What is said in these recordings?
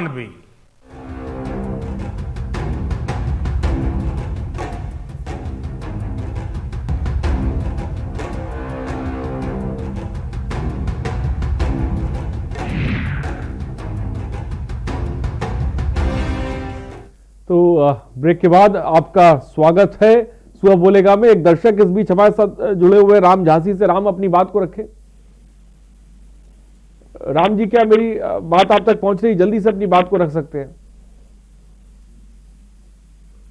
भी। तो ब्रेक के बाद आपका स्वागत है सुबह बोलेगा में। एक दर्शक इस बीच हमारे साथ जुड़े हुए राम झांसी से। राम, अपनी बात को रखें। राम जी, क्या मेरी बात आप तक पहुंच रही? जल्दी से अपनी बात को रख सकते हैं।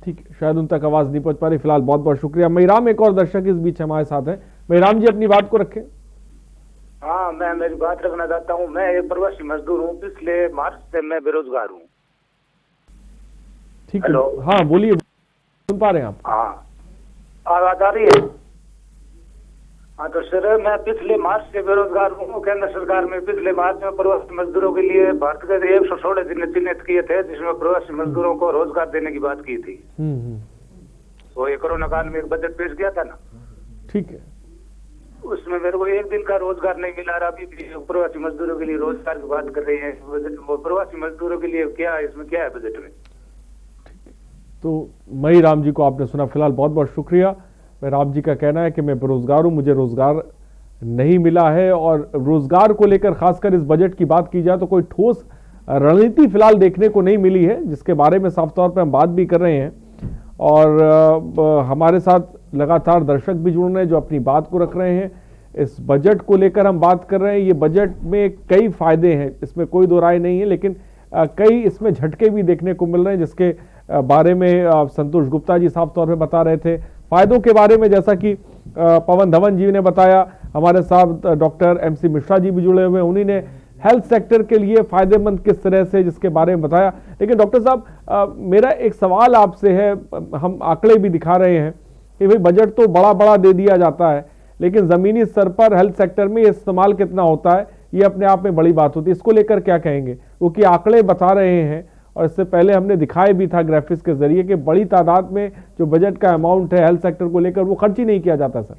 ठीक है, शायद उन तक आवाज नहीं पहुंच पा रही। फिलहाल बहुत बहुत शुक्रिया। महिराम, एक और दर्शक इस बीच हमारे साथ है। महिराम जी, अपनी बात को रखें। हाँ, मैं मेरी बात रखना चाहता हूँ। मैं एक प्रवासी मजदूर हूँ। पिछले मार्च से मैं बेरोजगार हूँ। ठीक है, हाँ बोलिए, सुन पा रहे हैं आप? हाँ, आवाज आ रही है? हाँ, तो सर मैं पिछले मार्च से बेरोजगार हूँ। केंद्र सरकार में पिछले मार्च में प्रवासी मजदूरों के लिए भारत के 116 दिन चिन्हित किए थे, जिसमें प्रवासी मजदूरों को रोजगार देने की बात की थी। तो ये कोरोना काल में एक बजट पेश किया था ना। ठीक है, उसमें मेरे को एक दिन का रोजगार नहीं मिला। अभी भी प्रवासी मजदूरों के लिए रोजगार की बात कर रहे हैं। वो प्रवासी मजदूरों के लिए क्या, इसमें क्या है बजट में? तो मई राम जी को आपने सुना। फिलहाल बहुत बहुत शुक्रिया। मैं राम जी का कहना है कि मैं बेरोजगार हूं, मुझे रोजगार नहीं मिला है। और रोजगार को लेकर खासकर इस बजट की बात की जाए तो कोई ठोस रणनीति फिलहाल देखने को नहीं मिली है, जिसके बारे में साफ तौर पर हम बात भी कर रहे हैं। और हमारे साथ लगातार दर्शक भी जुड़ रहे हैं जो अपनी बात को रख रहे हैं। इस बजट को लेकर हम बात कर रहे हैं। ये बजट में कई फायदे हैं, इसमें कोई दो राय नहीं है, लेकिन कई इसमें झटके भी देखने को मिल रहे हैं, जिसके बारे में संतोष गुप्ता जी साफ तौर पे बता रहे थे। फायदों के बारे में जैसा कि पवन धवन जी ने बताया, हमारे साथ डॉक्टर MC मिश्रा जी भी जुड़े हुए हैं, उन्हीं ने हेल्थ सेक्टर के लिए फायदेमंद किस तरह से, जिसके बारे में बताया। लेकिन डॉक्टर साहब, मेरा एक सवाल आपसे है। हम आंकड़े भी दिखा रहे हैं कि भाई बजट तो बड़ा बड़ा दे दिया जाता है, लेकिन जमीनी स्तर पर हेल्थ सेक्टर में इस्तेमाल कितना होता है, ये अपने आप में बड़ी बात होती है। इसको लेकर क्या कहेंगे? क्योंकि आंकड़े बता रहे हैं, और इससे पहले हमने दिखाए भी था ग्राफिक्स के जरिए कि बड़ी तादाद में जो बजट का अमाउंट है हेल्थ सेक्टर को लेकर, वो खर्च ही नहीं किया जाता। सर,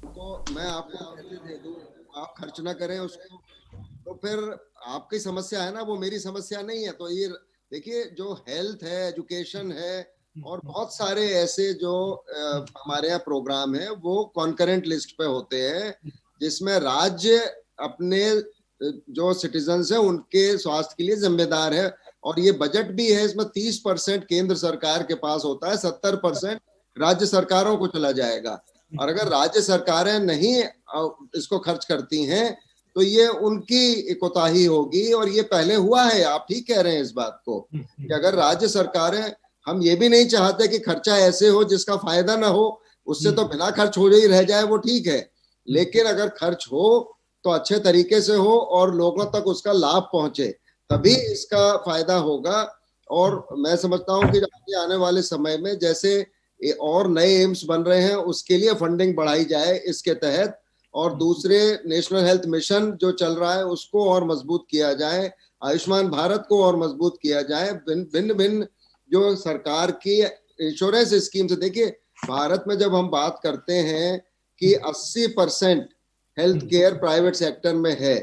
तो मैं आपको कैसे दे दूं, आप खर्च ना करें उसको, तो फिर आपकी समस्या है ना, वो मेरी समस्या नहीं है। तो ये देखिए, जो हेल्थ है, एजुकेशन है, और बहुत सारे ऐसे जो हमारे यहाँ प्रोग्राम है, वो कॉन्करेंट लिस्ट पे होते हैं, जिसमें राज्य अपने जो सिटीजन्स है उनके स्वास्थ्य के लिए जिम्मेदार है। और ये बजट भी है, इसमें 30% केंद्र सरकार के पास होता है, 70% राज्य सरकारों को चला जाएगा। और अगर राज्य सरकारें नहीं इसको खर्च करती हैं तो ये उनकी कोताही होगी। और ये पहले हुआ है, आप ठीक कह रहे हैं इस बात को, कि अगर राज्य सरकारें, हम ये भी नहीं चाहते कि खर्चा ऐसे हो जिसका फायदा ना हो, उससे तो बिना खर्च हो ही रह जाए, वो ठीक है। लेकिन अगर खर्च हो तो अच्छे तरीके से हो और लोगों तक उसका लाभ पहुंचे, तभी इसका फायदा होगा। और मैं समझता हूं कि आगे आने वाले समय में जैसे और नए एम्स बन रहे हैं, उसके लिए फंडिंग बढ़ाई जाए इसके तहत, और दूसरे नेशनल हेल्थ मिशन जो चल रहा है उसको और मजबूत किया जाए, आयुष्मान भारत को और मजबूत किया जाए, भिन्न भिन्न जो सरकार की इंश्योरेंस स्कीम से। देखिए, भारत में जब हम बात करते हैं कि 80% हेल्थ केयर प्राइवेट सेक्टर में है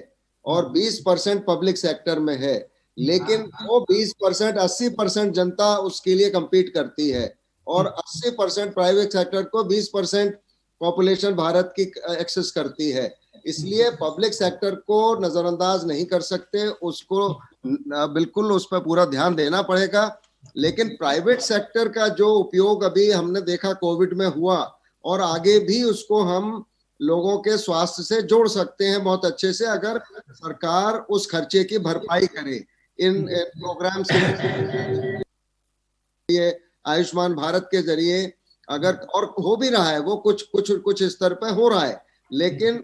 और 20% पब्लिक सेक्टर में है, लेकिन वो 20%, 80% जनता उसके लिए compete करती है, और 80% प्राइवेट सेक्टर को 20% पॉपुलेशन भारत की एक्सेस करती है। इसलिए पब्लिक सेक्टर को नजरअंदाज नहीं कर सकते, उसको बिल्कुल उस पर पूरा ध्यान देना पड़ेगा। लेकिन प्राइवेट सेक्टर का जो उपयोग अभी हमने देखा कोविड में हुआ, और आगे भी उसको हम लोगों के स्वास्थ्य से जोड़ सकते हैं बहुत अच्छे से, अगर सरकार उस खर्चे की भरपाई करे इन प्रोग्राम्स के लिए, आयुष्मान भारत के जरिए। अगर और हो भी रहा है, वो कुछ स्तर पर हो रहा है, लेकिन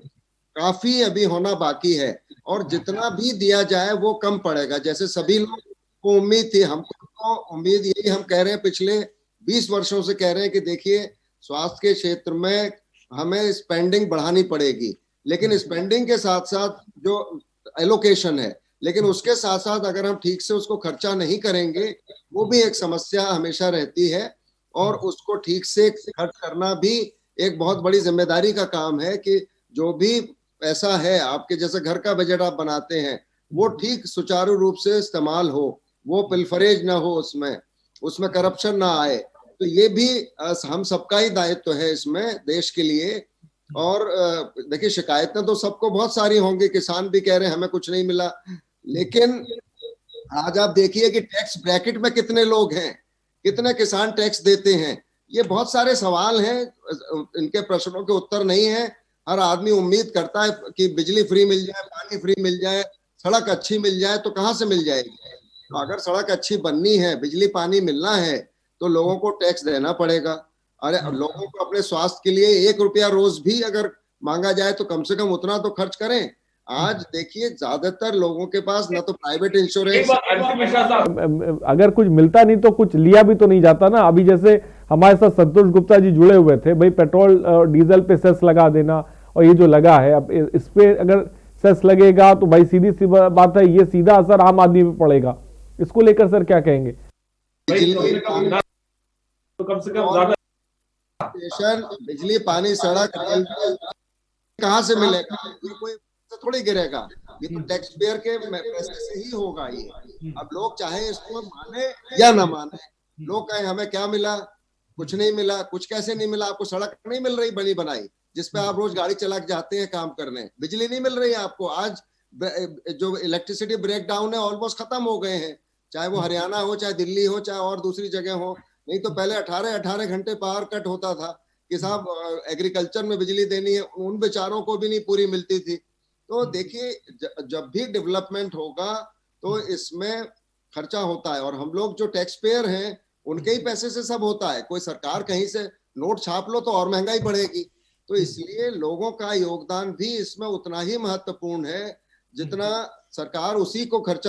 काफी अभी होना बाकी है। और जितना भी दिया जाए वो कम पड़ेगा। जैसे सभी लोग को उम्मीद थी, हमको तो उम्मीद यही, हम कह रहे हैं पिछले 20 वर्षों से कह रहे हैं कि देखिए, स्वास्थ्य के क्षेत्र में हमें स्पेंडिंग बढ़ानी पड़ेगी, लेकिन स्पेंडिंग के साथ साथ जो एलोकेशन है, लेकिन उसके साथ साथ अगर हम ठीक से उसको खर्चा नहीं करेंगे, वो भी एक समस्या हमेशा रहती है। और उसको ठीक से खर्च करना भी एक बहुत बड़ी जिम्मेदारी का काम है, कि जो भी पैसा है आपके जैसे घर का बजट आप बनाते हैं वो ठीक सुचारू रूप से इस्तेमाल हो, वो पिलफरेज ना हो, उसमें करप्शन ना आए, तो ये भी हम सबका ही दायित्व है इसमें देश के लिए। और देखिए शिकायतें तो सबको बहुत सारी होंगी, किसान भी कह रहे हैं हमें कुछ नहीं मिला, लेकिन आज आप देखिए कि टैक्स ब्रैकेट में कितने लोग हैं, कितने किसान टैक्स देते हैं, ये बहुत सारे सवाल हैं, इनके प्रश्नों के उत्तर नहीं है। हर आदमी उम्मीद करता है कि बिजली फ्री मिल जाए, पानी फ्री मिल जाए, सड़क अच्छी मिल जाए, तो कहाँ से मिल जाएगी? तो अगर सड़क अच्छी बननी है, बिजली पानी मिलना है, तो लोगों को टैक्स देना पड़ेगा। अरे लोगों को अपने स्वास्थ्य के लिए 1 रुपया रोज भी अगर मांगा जाए तो कम से कम उतना तो खर्च करें। आज देखिए ज्यादातर लोगों के पास ना तो प्राइवेट इंश्योरेंस, अगर कुछ मिलता नहीं तो कुछ लिया भी तो नहीं जाता ना। अभी जैसे हमारे साथ संतोष गुप्ता जी जुड़े हुए थे, भाई पेट्रोल और डीजल पे सेस लगा देना, और ये जो लगा है अब इस पे अगर सेस लगेगा तो भाई सीधी सी बात है ये सीधा असर आम आदमी पे पड़ेगा। इसको लेकर सर क्या कहेंगे? तो कम से कम ज्यादा बिजली पानी सड़क कहाँ से मिलेगा? ये कोई थोड़ी गिरेगा, ये तो टैक्स पेयर के पैसे से ही होगा ये। अब लोग चाहे इसको माने या ना माने, लोग कहें हमें क्या मिला, कुछ नहीं मिला। कुछ कैसे नहीं मिला? आपको सड़क नहीं मिल रही बनी बनाई जिसपे आप रोज गाड़ी चला के जाते हैं काम करने, बिजली नहीं मिल रही है आपको। आज जो इलेक्ट्रिसिटी ब्रेकडाउन है ऑलमोस्ट खत्म हो गए हैं, चाहे वो हरियाणा हो, चाहे दिल्ली हो, चाहे और दूसरी जगह हो। नहीं तो पहले 18 घंटे पावर कट होता था कि साहब एग्रीकल्चर में बिजली देनी है, उन बेचारों को भी नहीं पूरी मिलती थी। तो देखिए जब भी डेवलपमेंट होगा तो इसमें खर्चा होता है, और हम लोग जो टैक्स पेयर हैं उनके ही पैसे से सब होता है। कोई सरकार कहीं से नोट छाप लो तो और महंगाई बढ़ेगी। तो इसलिए लोगों का योगदान भी इसमें उतना ही महत्वपूर्ण है जितना सरकार उसी को खर्च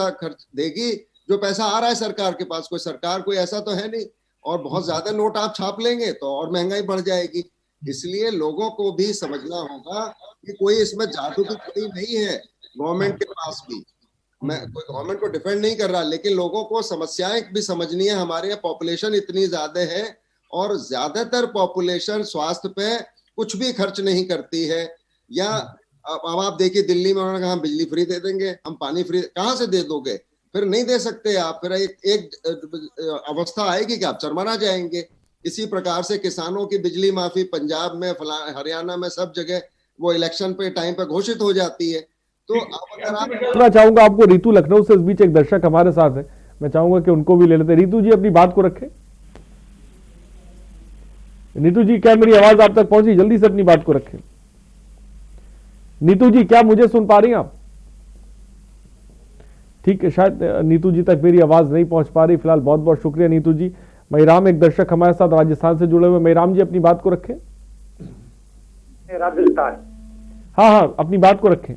देगी जो पैसा आ रहा है सरकार के पास। सरकार कोई ऐसा तो है नहीं, और बहुत ज्यादा नोट आप छाप लेंगे तो और महंगाई बढ़ जाएगी। इसलिए लोगों को भी समझना होगा कि कोई इसमें जादू की पड़ी नहीं है गवर्नमेंट के पास भी। मैं कोई गवर्नमेंट को डिफेंड नहीं कर रहा, लेकिन लोगों को समस्याएं भी समझनी है। हमारे यहाँ पॉपुलेशन इतनी ज्यादा है और ज्यादातर पॉपुलेशन स्वास्थ्य पे कुछ भी खर्च नहीं करती है। या अब आप देखिए दिल्ली में उन्होंने कहा हम बिजली फ्री दे देंगे, हम पानी फ्री, कहाँ से दे दोगे? फिर नहीं दे सकते आप। फिर एक अवस्था आएगी कि आप चरमरा जाएंगे। इसी प्रकार से किसानों की बिजली माफी पंजाब में, हरियाणा में, सब जगह वो इलेक्शन पे टाइम पे घोषित हो जाती है। तो अब अगर आप, मैं चाहूंगा आपको रीतू लखनऊ से, इस बीच एक दर्शक हमारे साथ है, मैं चाहूंगा कि उनको भी ले लेते। रीतू जी अपनी बात को रखें। नीतू जी क्या मेरी आवाज आप तक पहुंची? जल्दी से अपनी बात को रखें। नीतू जी क्या मुझे सुन पा रही हैं आप? ठीक है, शायद नीतू जी तक मेरी आवाज नहीं पहुंच पा रही। फिलहाल बहुत बहुत शुक्रिया नीतू जी। महिराम एक दर्शक हमारे साथ राजस्थान से जुड़े हुए। महिराम जी अपनी बात को रखें। राजस्थान, हाँ अपनी बात को रखें।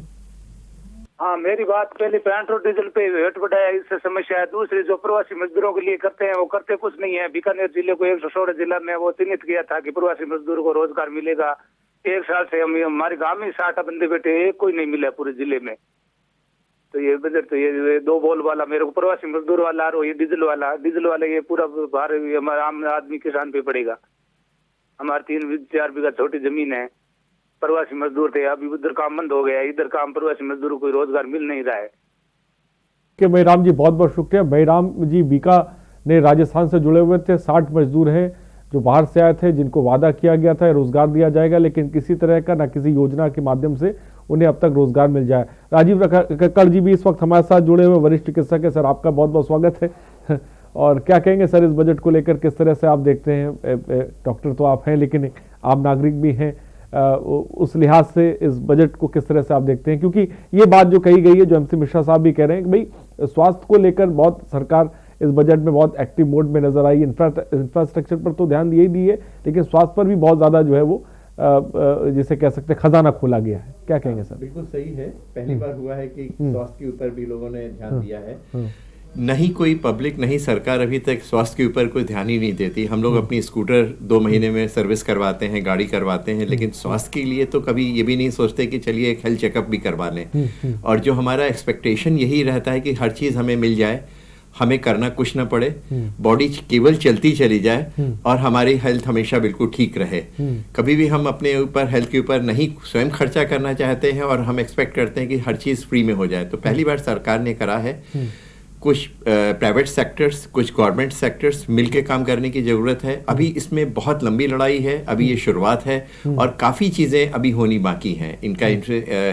हाँ मेरी बात, पहले पेट्रोल डीजल पे रेट बढ़ाया, इससे समस्या है। दूसरी जो प्रवासी मजदूरों के लिए करते हैं वो करते कुछ नहीं है। बीकानेर जिले को 116 जिला में वो चिन्हित किया था कि प्रवासी मजदूर को रोजगार मिलेगा। 1 साल से हमारे गांव में 60 बंदे बैठे, एक कोई नहीं मिला पूरे जिले में। तो ये बजट, तो ये 2 बोल वाला मेरे को प्रवासी मजदूर वाला और ये डीजल वाला ये पूरा भार हमारा आम आदमी किसान पे पड़ेगा। हमारे 3-4 बीघा छोटी जमीन है, प्रवासी मजदूर थे, अभी उधर काम बंद हो गया, इधर काम प्रवासी मजदूरों को रोजगार मिल नहीं रहा है। कि महिराम जी बहुत बहुत शुक्रिया। महिराम जी बीकानेर राजस्थान से जुड़े हुए थे। 60 मजदूर हैं जो बाहर से आए थे, जिनको वादा किया गया था रोजगार दिया जाएगा, लेकिन किसी तरह का ना किसी योजना के माध्यम से उन्हें अब तक रोजगार मिल जाए। राजीव कक्कड़ जी भी इस वक्त हमारे साथ जुड़े हुए, वरिष्ठ चिकित्सक है। सर आपका बहुत बहुत स्वागत है। और क्या कहेंगे सर इस बजट को लेकर, किस तरह से आप देखते हैं? डॉक्टर तो आप हैं लेकिन आम नागरिक भी हैं, उस लिहाज से इस बजट को किस तरह से आप देखते हैं? क्योंकि ये बात जो कही गई है, जो एमसी मिश्रा साहब भी कह रहे हैं कि भाई स्वास्थ्य को लेकर बहुत सरकार इस बजट में बहुत एक्टिव मोड में नजर आई। इंफ्रास्ट्रक्चर पर तो ध्यान दिए ही दिए, लेकिन स्वास्थ्य पर भी बहुत ज्यादा जो है वो जिसे कह सकते हैं खजाना खोला गया है। क्या कहेंगे सर? बिल्कुल सही है, पहली बार हुआ है कि स्वास्थ्य के ऊपर भी लोगों ने ध्यान दिया है। नहीं कोई पब्लिक, नहीं सरकार अभी तक स्वास्थ्य के ऊपर कोई ध्यान ही नहीं देती। हम लोग अपनी स्कूटर 2 महीने में सर्विस करवाते हैं, गाड़ी करवाते हैं, लेकिन स्वास्थ्य के लिए तो कभी ये भी नहीं सोचते कि चलिए एक हेल्थ चेकअप भी करवा लें। और जो हमारा एक्सपेक्टेशन यही रहता है कि हर चीज़ हमें मिल जाए, हमें करना कुछ ना पड़े, बॉडी केवल चलती चली जाए और हमारी हेल्थ हमेशा बिल्कुल ठीक रहे। कभी भी हम अपने ऊपर हेल्थ के ऊपर नहीं स्वयं खर्चा करना चाहते हैं और हम एक्सपेक्ट करते हैं कि हर चीज़ फ्री में हो जाए। तो पहली बार सरकार ने करा है, कुछ प्राइवेट सेक्टर्स, कुछ गवर्नमेंट सेक्टर्स मिलके काम करने की ज़रूरत है। अभी इसमें बहुत लंबी लड़ाई है, अभी ये शुरुआत है और काफ़ी चीज़ें अभी होनी बाकी हैं। इनका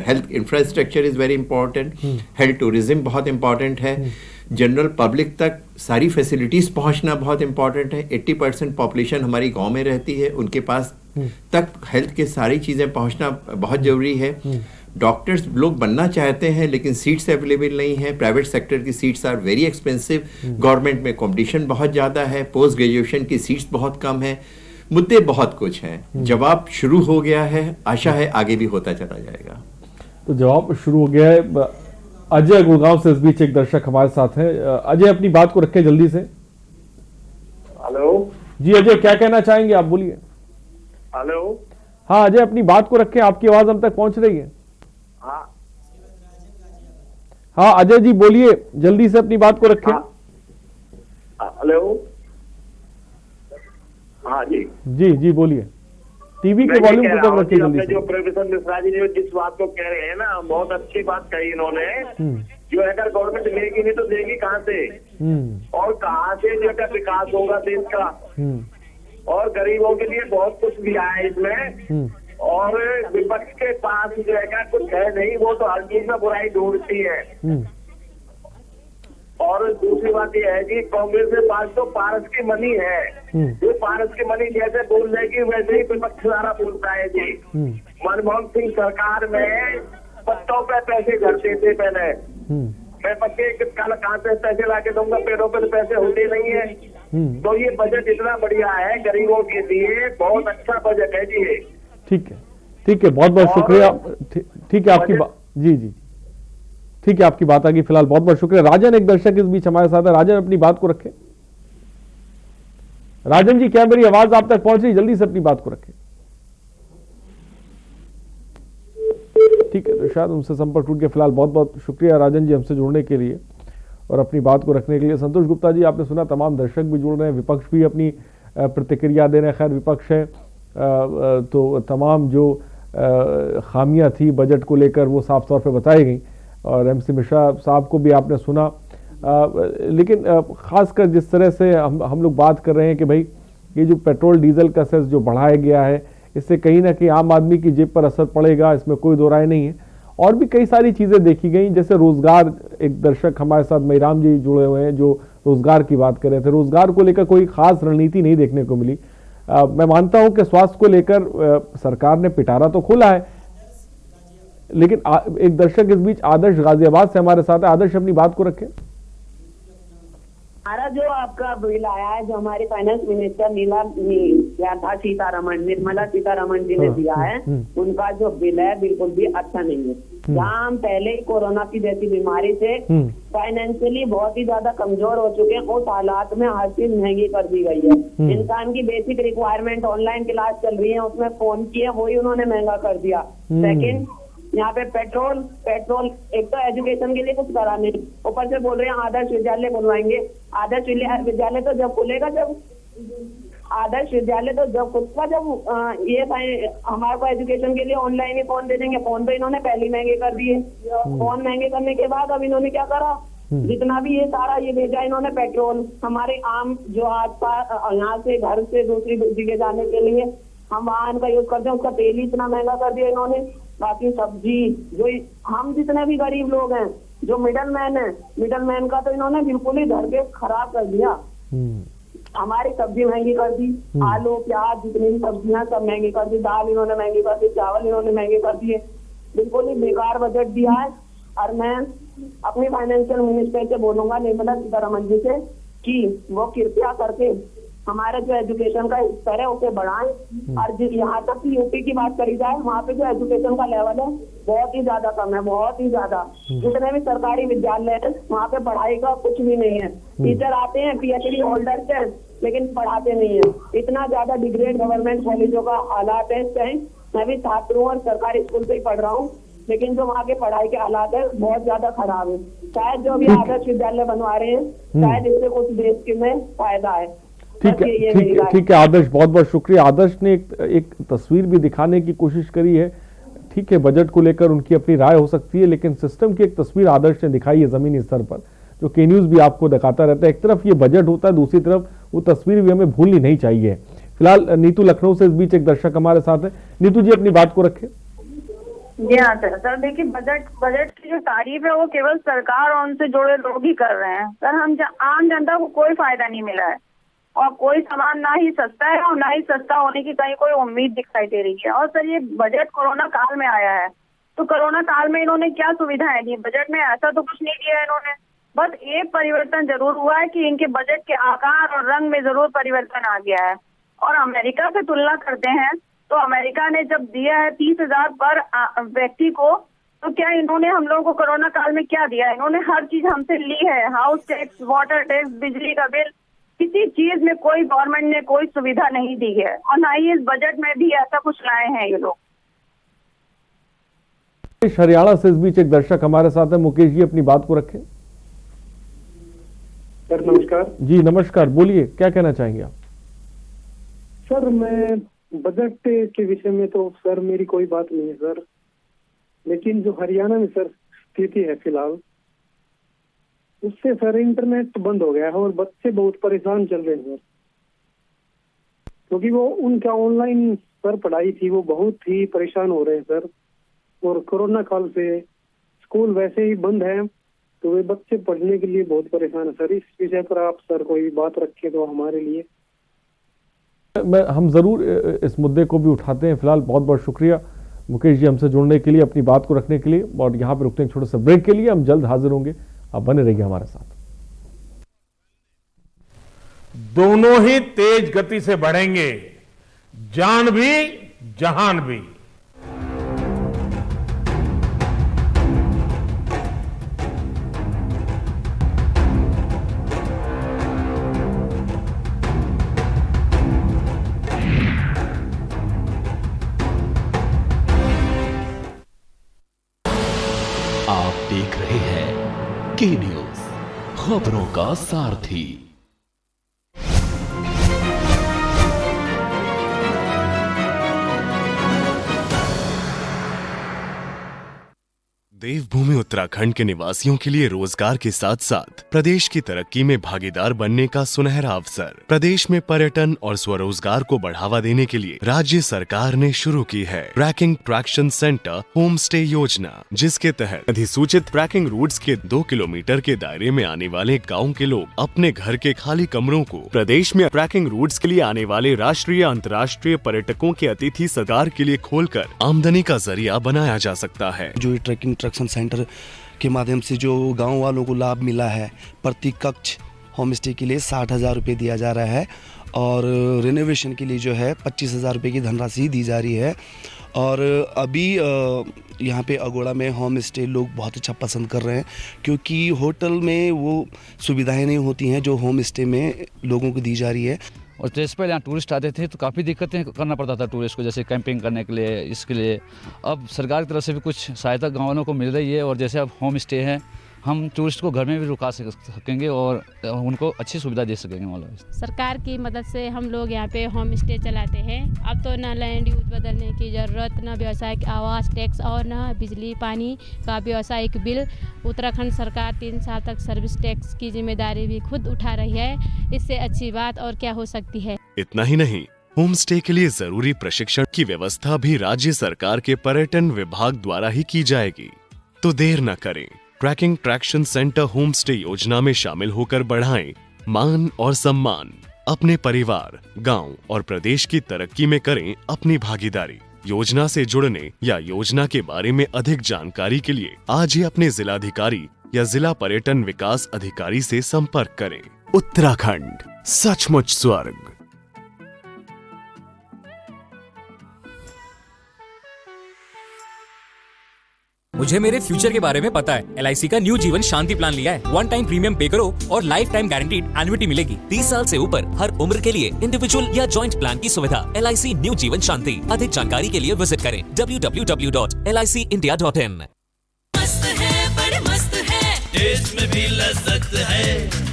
health infrastructure is very important, health tourism बहुत इंपॉर्टेंट है, जनरल पब्लिक तक सारी फैसिलिटीज़ पहुंचना बहुत इंपॉर्टेंट है। 80% पॉपुलेशन हमारी गांव में रहती है, उनके पास तक हेल्थ के सारी चीज़ें पहुंचना बहुत ज़रूरी है। डॉक्टर्स लोग बनना चाहते हैं लेकिन सीट्स अवेलेबल नहीं है। प्राइवेट सेक्टर की seats are very expensive, government में कंपटीशन बहुत ज़्यादा है, पोस्ट ग्रेजुएशन की सीट्स बहुत कम है, मुद्दे बहुत कुछ हैं। जवाब शुरू हो गया है, आशा है आगे भी होता चला जाएगा। तो जवाब शुरू हो गया है। अजय गुड़गांव से इस बीच एक दर्शक हमारे साथ हैं। अजय, अपनी बात को रखें जल्दी से। हेलो जी अजय, क्या कहना चाहेंगे आप, बोलिए। हेलो। हाँ अजय, अपनी बात को रखें, आपकी आवाज हम तक पहुंच रही है। हाँ अजय जी बोलिए, जल्दी से अपनी बात को रखें। हेलो। हाँ जी जी बोलिए, टीवी के वॉल्यूम को कम रखिए जल्दी से। जो प्रोफेसर मिश्रा जी जो जिस बात को कह रहे हैं ना, बहुत अच्छी बात कही इन्होंने। जो अगर गवर्नमेंट लेगी नहीं तो देगी कहाँ से, और कहाँ से जो का विकास होगा देश का। और गरीबों के लिए बहुत कुछ दिया है इसमें, और विपक्ष के पास जो है कुछ है नहीं, वो तो हर चीज में बुराई ढूंढती है। और दूसरी बात यह है कि कांग्रेस के पास तो पारस की मनी है, जो पारस की मनी जैसे बोल रहे कि वैसे ही विपक्ष सारा बोलता है जी। मनमोहन सिंह सरकार में पत्तों पे पैसे झड़ते थे पहले, मैं पक्के कहाँ से पैसे ला के दूंगा, पेड़ों पे पैसे होते नहीं है। तो ये बजट इतना बढ़िया है गरीबों के लिए, बहुत अच्छा बजट है जी। ठीक है, बहुत बहुत शुक्रिया। ठीक है आपकी बात, जी ठीक है, आपकी बात आ गई। फिलहाल बहुत बहुत शुक्रिया। राजन एक दर्शक इस बीच हमारे साथ है। राजन, अपनी बात को रखें। राजन जी, क्या मेरी आवाज आप तक पहुंच रही? जल्दी से अपनी बात को रखें। ठीक है, तो शायद उनसे संपर्क टूट गया। फिलहाल बहुत बहुत शुक्रिया राजन जी हमसे जुड़ने के लिए और अपनी बात को रखने के लिए। संतोष गुप्ता जी, आपने सुना, तमाम दर्शक भी जुड़ रहे हैं, विपक्ष भी अपनी प्रतिक्रिया दे रहे हैं। खैर विपक्ष है तो तमाम जो खामियां थी बजट को लेकर वो साफ तौर पे बताई गई, और एमसी मिश्रा साहब को भी आपने सुना। लेकिन खासकर जिस तरह से हम लोग बात कर रहे हैं कि भाई ये जो पेट्रोल डीजल का सेस जो बढ़ाया गया है, इससे कहीं ना कहीं आम आदमी की जेब पर असर पड़ेगा, इसमें कोई दो राय नहीं है। और भी कई सारी चीज़ें देखी गई, जैसे रोजगार। एक दर्शक हमारे साथ महिराम जी जुड़े हुए हैं जो रोजगार की बात कर रहे थे। रोजगार को लेकर कोई खास रणनीति नहीं देखने को मिली। मैं मानता हूं कि स्वास्थ्य को लेकर सरकार ने पिटारा तो खोला है, लेकिन एक दर्शक इस बीच आदर्श गाजियाबाद से हमारे साथ है। आदर्श, अपनी बात को रखें। हमारा जो आपका बिल आया है, जो हमारी फाइनेंस मिनिस्टर निर्मला सीतारमण जी ने दिया है, उनका जो बिल है बिल्कुल भी अच्छा नहीं है। जहाँ हम पहले ही कोरोना की जैसी बीमारी से फाइनेंशियली बहुत ही ज्यादा कमजोर हो चुके हैं, उस हालात में हर चीज महंगी कर दी गई है। इंसान की बेसिक रिक्वायरमेंट, ऑनलाइन क्लास चल रही है, उसमें फोन की है, वही उन्होंने महंगा कर दिया। सेकेंड, यहाँ पे पेट्रोल एक तो एजुकेशन के लिए कुछ करा नहीं, ऊपर से बोल रहे हैं आदर्श विद्यालय खुलवाएंगे। आदर्श विद्यालय तो जब खुलेगा, जब आदर्श विद्यालय तो जब खुलेगा जब ये हमारे को एजुकेशन के लिए ऑनलाइन ही फोन दे देंगे। फोन तो इन्होंने पहले महंगे कर दिए। फोन महंगे करने के बाद अब इन्होंने क्या करा, जितना भी ये सारा ये भेजा इन्होंने पेट्रोल, हमारे आम जो आसपास यहाँ से घर से दूसरी जगह जाने के लिए हम वाहन का यूज करते हैं, उसका तेल ही इतना महंगा कर दिया इन्होंने। बाकी सब्जी, जो हम जितने भी गरीब लोग हैं, जो मिडल मैन का तो इन्होंने बिल्कुल ही धर के खराब कर दिया। हमारी सब्जी महंगी कर दी, आलू प्याज जितनी भी सब्जियां सब महंगी कर दी, दाल इन्होंने महंगी कर दी, चावल इन्होंने महंगे कर दिए। बिल्कुल ही बेकार बजट दिया है। और मैं अपनी फाइनेंशियल मिनिस्टर से बोलूंगा, निर्मला सीतारमण जी से, कि वो कृपया करके हमारे जो एजुकेशन का स्तर है उसे बढ़ाएं। और यहाँ तक कि यूपी की बात करी जाए, वहाँ पे जो एजुकेशन का लेवल है बहुत ही ज्यादा कम है, बहुत ही ज्यादा। जितने भी सरकारी विद्यालय है वहाँ पे पढ़ाई का कुछ भी नहीं है। टीचर आते हैं PhD होल्डर से, लेकिन पढ़ाते नहीं है। इतना ज्यादा डिग्रेड गवर्नमेंट कॉलेजों का हालात है इस टाइम। मैं भी छात्र हूँ और सरकारी स्कूल से ही पढ़ रहा हूँ। लेकिन जो वहाँ के पढ़ाई के हालात है बहुत ज्यादा खराब है। शायद जो भी आदर्श विद्यालय बनवा रहे हैं, शायद इससे कुछ देश के में फायदा है। ठीक है आदर्श, बहुत बहुत शुक्रिया। आदर्श ने एक तस्वीर भी दिखाने की कोशिश करी है। ठीक है, बजट को लेकर उनकी अपनी राय हो सकती है, लेकिन सिस्टम की एक तस्वीर आदर्श ने दिखाई है जमीनी स्तर पर, जो के न्यूज भी आपको दिखाता रहता है। एक तरफ ये बजट होता है, दूसरी तरफ वो तस्वीर भी हमें भूलनी नहीं चाहिए। फिलहाल नीतू लखनऊ से इस बीच एक दर्शक हमारे साथ है। नीतू जी, अपनी बात को रखें। जी हाँ सर, देखिए बजट की जो तारीफ है वो केवल सरकार और उनसे जुड़े लोग ही कर रहे हैं सर। हम आम जनता को कोई फायदा नहीं मिला है, और कोई सामान ना ही सस्ता है और ना ही सस्ता होने की कहीं कोई उम्मीद दिखाई दे रही है। और सर ये बजट कोरोना काल में आया है, तो कोरोना काल में इन्होंने क्या सुविधाएं दी? बजट में ऐसा तो कुछ नहीं दिया है इन्होंने। बस एक परिवर्तन जरूर हुआ है कि इनके बजट के आकार और रंग में जरूर परिवर्तन आ गया है। और अमेरिका से तुलना करते हैं तो अमेरिका ने जब दिया है 30,000 पर व्यक्ति को, तो क्या इन्होंने हम लोगों को कोरोना काल में क्या दिया? इन्होंने हर चीज हमसे ली है, हाउस टैक्स, वाटर टैक्स, बिजली का बिल, किसी चीज में कोई गवर्नमेंट ने कोई सुविधा नहीं दी है, और ना ही इस बजट में भी ऐसा कुछ लाए हैं ये लोग। हरियाणा से इस बीच एक दर्शक हमारे साथ है। मुकेश जी, अपनी बात को रखें। सर नमस्कार। जी नमस्कार, बोलिए, क्या कहना चाहेंगे आप? सर मैं बजट के विषय में तो सर मेरी कोई बात नहीं है सर, लेकिन जो हरियाणा में सर स्थिति है फिलहाल, उससे सर इंटरनेट बंद हो गया है और बच्चे बहुत परेशान चल रहे हैं सर, क्योंकि वो उनका ऑनलाइन सर पढ़ाई थी, वो बहुत ही परेशान हो रहे हैं सर। और कोरोना काल से स्कूल वैसे ही बंद है, तो वे बच्चे पढ़ने के लिए बहुत परेशान है सर। इस विषय पर आप सर कोई बात रखें तो हमारे लिए। हम जरूर इस मुद्दे को भी उठाते हैं। फिलहाल बहुत बहुत शुक्रिया मुकेश जी हमसे जुड़ने के लिए, अपनी बात को रखने के लिए। और यहाँ पे रुकते हैं छोटे से ब्रेक के लिए, हम जल्द हाजिर होंगे, आप बने रहिए हमारे साथ। दोनों ही तेज गति से बढ़ेंगे, जान भी जहान भी। आप देख रहे हैं के न्यूज, खबरों का सारथी। देवभूमि उत्तराखंड के निवासियों के लिए रोजगार के साथ साथ प्रदेश की तरक्की में भागीदार बनने का सुनहरा अवसर। प्रदेश में पर्यटन और स्वरोजगार को बढ़ावा देने के लिए राज्य सरकार ने शुरू की है trekking traction center home stay योजना, जिसके तहत अधिसूचित ट्रैकिंग रूट्स के 2 किलोमीटर के दायरे में आने वाले गाँव के लोग अपने घर के खाली कमरों को प्रदेश में ट्रैकिंग रूट्स के लिए आने वाले राष्ट्रीय अंतर्राष्ट्रीय पर्यटकों के अतिथि सरकार के लिए खोलकर आमदनी का जरिया बनाया जा सकता है। जो ट्रैकिंग ट्रैक्शन सेंटर के माध्यम से जो गांव वालों को लाभ मिला है, प्रति कक्ष होम स्टे के लिए 60,000 रुपये दिया जा रहा है और रिनोवेशन के लिए जो है 25,000 रुपये की धनराशि दी जा रही है। और अभी यहाँ पे अगोड़ा में होम स्टे लोग बहुत अच्छा पसंद कर रहे हैं, क्योंकि होटल में वो सुविधाएं नहीं होती हैं जो होम स्टे में लोगों को दी जा रही है। और जैसे पहले यहाँ टूरिस्ट आते थे तो काफ़ी दिक्कतें करना पड़ता था टूरिस्ट को, जैसे कैंपिंग करने के लिए, इसके लिए अब सरकार की तरफ से भी कुछ सहायता गाँव वालों को मिल रही है। और जैसे अब होम स्टे है, हम टूरिस्ट को घर में भी रुका सकेंगे और उनको अच्छी सुविधा दे सकेंगे। मतलब सरकार की मदद से हम लोग यहाँ पे होम स्टे चलाते हैं। अब तो ना लैंड यूज बदलने की ज़रूरत, ना व्यवसायिक आवास टैक्स और ना बिजली पानी का व्यवसायिक बिल। उत्तराखंड सरकार 3 साल तक सर्विस टैक्स की जिम्मेदारी भी खुद उठा रही है। इससे अच्छी बात और क्या हो सकती है। इतना ही नहीं, होम स्टे के लिए जरूरी प्रशिक्षण की व्यवस्था भी राज्य सरकार के पर्यटन विभाग द्वारा ही की जाएगी। तो देर न करें, trekking traction center home stay योजना में शामिल होकर बढ़ाएं मान और सम्मान। अपने परिवार, गांव और प्रदेश की तरक्की में करें अपनी भागीदारी। योजना से जुड़ने या योजना के बारे में अधिक जानकारी के लिए आज ही अपने जिलाधिकारी या जिला पर्यटन विकास अधिकारी से संपर्क करें। उत्तराखंड, सचमुच स्वर्ग। मुझे मेरे फ्यूचर के बारे में पता है। LIC का न्यू जीवन शांति प्लान लिया है। 1 टाइम प्रीमियम पे करो और लाइफ टाइम गारंटीड एन्युटी मिलेगी। 30 साल से ऊपर हर उम्र के लिए इंडिविजुअल या जॉइंट प्लान की सुविधा। LIC न्यू जीवन शांति। अधिक जानकारी के लिए विजिट करें www.licindia.in। मस्त है, बड़े मस्त है, टेस्ट में भी लज्जत है।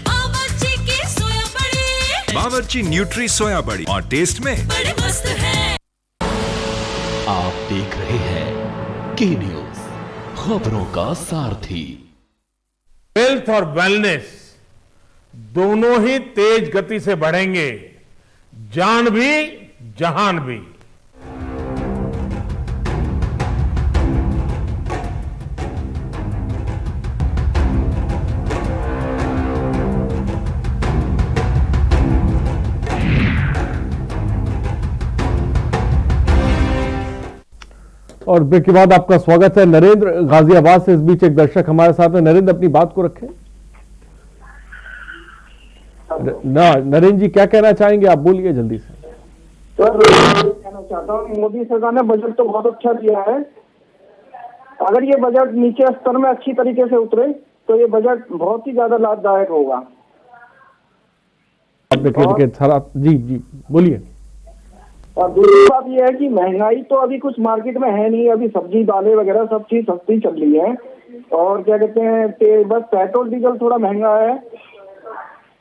बावर्ची की सोया बड़ी, बावर्ची न्यूट्री सोया बड़ी और टेस्ट में बड़े मस्त है। आप देख रहे हैं के न्यूज, खबरों का सारथी। हेल्थ और वेलनेस दोनों ही तेज गति से बढ़ेंगे, जान भी जहान भी। और ब्रेक के बाद आपका स्वागत है। नरेंद्र गाजियाबाद से इस बीच एक दर्शक हमारे साथ है। नरेंद्र, अपनी बात को रखें। नरेंद्र जी क्या कहना चाहेंगे, आप बोलिए जल्दी से। सर कहना चाहता हूँ, मोदी सरकार ने बजट तो बहुत अच्छा दिया है। अगर ये बजट नीचे स्तर में अच्छी तरीके से उतरे तो ये बजट बहुत ही ज्यादा लाभदायक होगा। जी जी बोलिए। और दूसरी बात यह है कि महंगाई तो अभी कुछ मार्केट में है नहीं। अभी सब्जी दालें वगैरह सब चीज सस्ती चल रही है। और क्या कहते हैं, बस पेट्रोल डीजल थोड़ा महंगा है।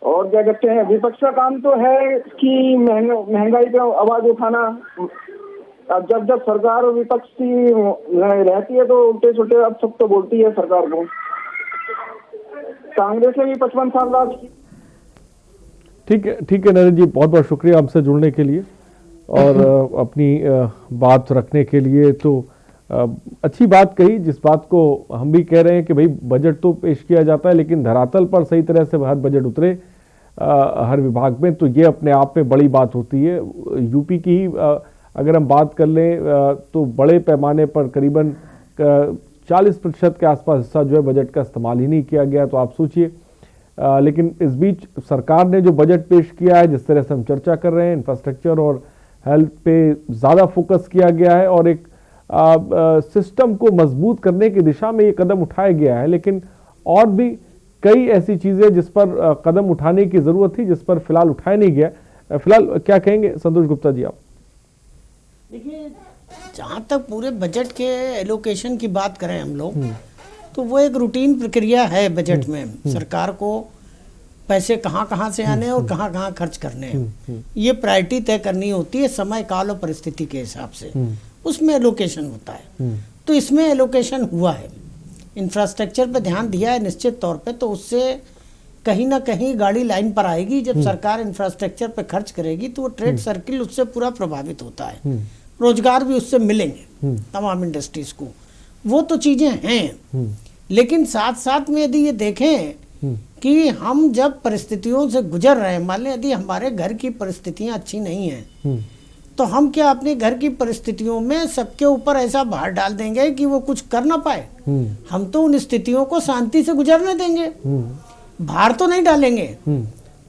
और क्या कहते हैं, विपक्ष का काम तो है कि महंगाई पे आवाज उठाना। अब जब सरकार और विपक्ष की रहती है तो उल्टे सुल्टे अब सब तो बोलती है सरकार को। कांग्रेस ने भी 55 साल राज की। ठीक है नरेंद्र जी, बहुत बहुत शुक्रिया हमसे जुड़ने के लिए और अपनी बात रखने के लिए। तो अच्छी बात कही, जिस बात को हम भी कह रहे हैं कि भाई बजट तो पेश किया जाता है लेकिन धरातल पर सही तरह से हर बजट उतरे हर विभाग में, तो ये अपने आप में बड़ी बात होती है। यूपी की ही अगर हम बात कर लें तो बड़े पैमाने पर करीबन 40% के आसपास हिस्सा जो है बजट का इस्तेमाल ही नहीं किया गया। तो आप सोचिए, लेकिन इस बीच सरकार ने जो बजट पेश किया है, जिस तरह से हम चर्चा कर रहे हैं, इंफ्रास्ट्रक्चर और हेल्थ पे ज़्यादा फोकस किया गया है और एक सिस्टम को मजबूत करने की दिशा में ये कदम उठाया गया है। लेकिन और भी कई ऐसी चीज़ें जिस पर कदम उठाने की ज़रूरत थी, जिस पर फिलहाल उठाया नहीं गया। फिलहाल क्या कहेंगे संतोष गुप्ता जी आप? देखिए, जहाँ तक पूरे बजट के एलोकेशन की बात करें हम लोग, तो वो एक रूटीन प्रक्रिया है बजट में। सरकार को पैसे कहाँ कहाँ से आने और कहाँ कहाँ खर्च करने हैं, ये प्रायोरिटी तय करनी होती है समय काल और परिस्थिति के हिसाब से। उसमें एलोकेशन होता है। तो इसमें एलोकेशन हुआ है, इंफ्रास्ट्रक्चर पे ध्यान दिया है निश्चित तौर पे। तो उससे कहीं ना कहीं गाड़ी लाइन पर आएगी। जब सरकार इंफ्रास्ट्रक्चर पे खर्च करेगी तो वो ट्रेड सर्किल उससे पूरा प्रभावित होता है, रोजगार भी उससे मिलेंगे तमाम इंडस्ट्रीज को। वो तो चीजें हैं, लेकिन साथ साथ में यदि ये देखें कि हम जब परिस्थितियों से गुजर रहे हैं, मान लें यदि हमारे घर की परिस्थितियां अच्छी नहीं हैं, तो हम क्या अपने घर की परिस्थितियों में सबके ऊपर ऐसा भार डाल देंगे कि वो कुछ कर ना पाए? हम तो उन स्थितियों को शांति से गुजरने देंगे, भार तो नहीं डालेंगे,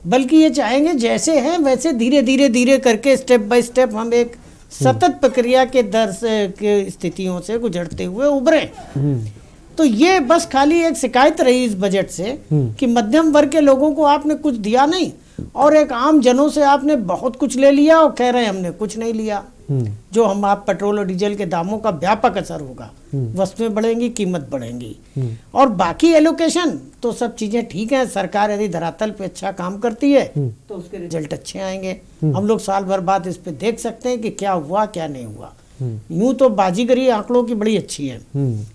बल्कि ये चाहेंगे जैसे हैं वैसे धीरे धीरे धीरे करके स्टेप बाय स्टेप हम एक सतत प्रक्रिया के दर से के स्थितियों से गुजरते हुए उभरे। तो ये बस खाली एक शिकायत रही इस बजट से कि मध्यम वर्ग के लोगों को आपने कुछ दिया नहीं और एक आम जनों से आपने बहुत कुछ ले लिया और कह रहे हैं हमने कुछ नहीं लिया। जो हम आप पेट्रोल और डीजल के दामों का व्यापक असर होगा, वस्तुएं बढ़ेंगी, कीमत बढ़ेंगी। और बाकी एलोकेशन तो सब चीजें ठीक है। सरकार यदि धरातल पे अच्छा काम करती है तो उसके रिजल्ट अच्छे आएंगे। हम लोग साल भर बाद इस पे देख सकते हैं कि क्या हुआ क्या नहीं हुआ। यूं तो बाजीगरी आंकड़ों की बड़ी अच्छी है,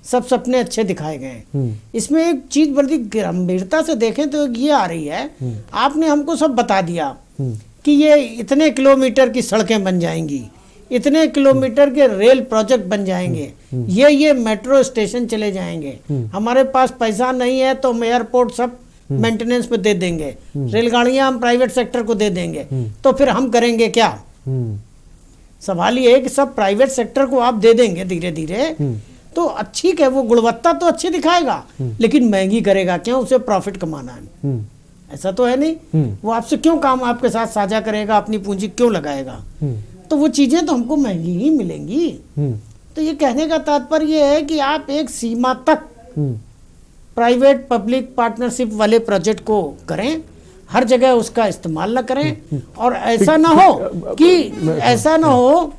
सब सपने अच्छे दिखाए गए हैं। इसमें एक चीज बड़ी गंभीरता से देखें तो ये आ रही है, आपने हमको सब बता दिया कि ये इतने किलोमीटर की सड़कें बन जाएंगी, इतने किलोमीटर के रेल प्रोजेक्ट बन जाएंगे, ये मेट्रो स्टेशन चले जाएंगे, हमारे पास पैसा नहीं है तो हम एयरपोर्ट सब मेंटेनेंस पे दे देंगे, रेलगाड़ियां हम प्राइवेट सेक्टर को दे देंगे, तो फिर हम करेंगे क्या? सवाल ये है कि सब प्राइवेट सेक्टर को आप दे देंगे धीरे धीरे तो अच्छी है, वो गुणवत्ता तो अच्छी दिखाएगा लेकिन महंगी करेगा क्यों? उसे प्रॉफिट कमाना है, ऐसा तो है नहीं। वो आपसे क्यों काम आपके साथ साझा करेगा, अपनी पूंजी क्यों लगाएगा? तो वो चीजें तो हमको महंगी ही मिलेंगी। तो ये कहने का तात्पर्य ये है कि आप एक सीमा तक प्राइवेट पब्लिक पार्टनरशिप वाले प्रोजेक्ट को करें, हर जगह उसका इस्तेमाल ना करें, और ऐसा ना हो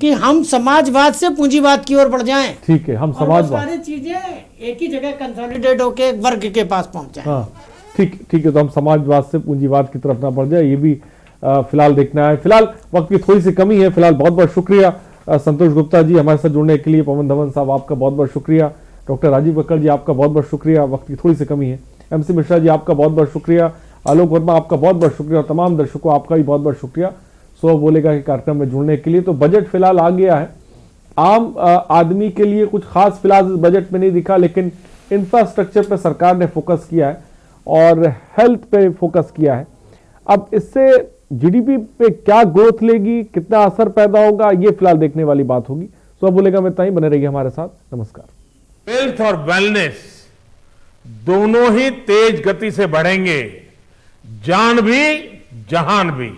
कि हम समाजवाद से पूंजीवाद की ओर बढ़ जाएं। ठीक है, हम समाजवाद, सारी चीजें एक ही जगह कंसोलिडेट होकर एक वर्ग के पास पहुंच जाएं। हाँ, ठीक है, तो हम समाजवाद से पूंजीवाद की तरफ ना बढ़ जाए, ये भी फिलहाल देखना है। फिलहाल वक्त की थोड़ी सी कमी है। फिलहाल बहुत बहुत शुक्रिया संतोष गुप्ता जी हमारे साथ जुड़ने के लिए, पवन धवन साहब आपका बहुत बहुत शुक्रिया, डॉक्टर राजीव कक्कड़ जी आपका बहुत बहुत शुक्रिया, वक्त की थोड़ी सी कमी है। MC मिश्रा जी आपका बहुत बहुत शुक्रिया, आलोक वर्मा आपका बहुत बहुत शुक्रिया, और तमाम दर्शकों आपका भी बहुत बहुत शुक्रिया सो बोलेगा के कार्यक्रम में जुड़ने के लिए। तो बजट फिलहाल आ गया है, आम आदमी के लिए कुछ खास फिलहाल इस बजट में नहीं दिखा, लेकिन इंफ्रास्ट्रक्चर पर सरकार ने फोकस किया है और हेल्थ पे फोकस किया है। अब इससे GDP पे क्या ग्रोथ लेगी, कितना असर पैदा होगा, ये फिलहाल देखने वाली बात होगी। सो बोलेगा में ताई बने रहिए हमारे साथ, नमस्कार। हेल्थ और वेलनेस दोनों ही तेज गति से बढ़ेंगे, जान भी जहान भी।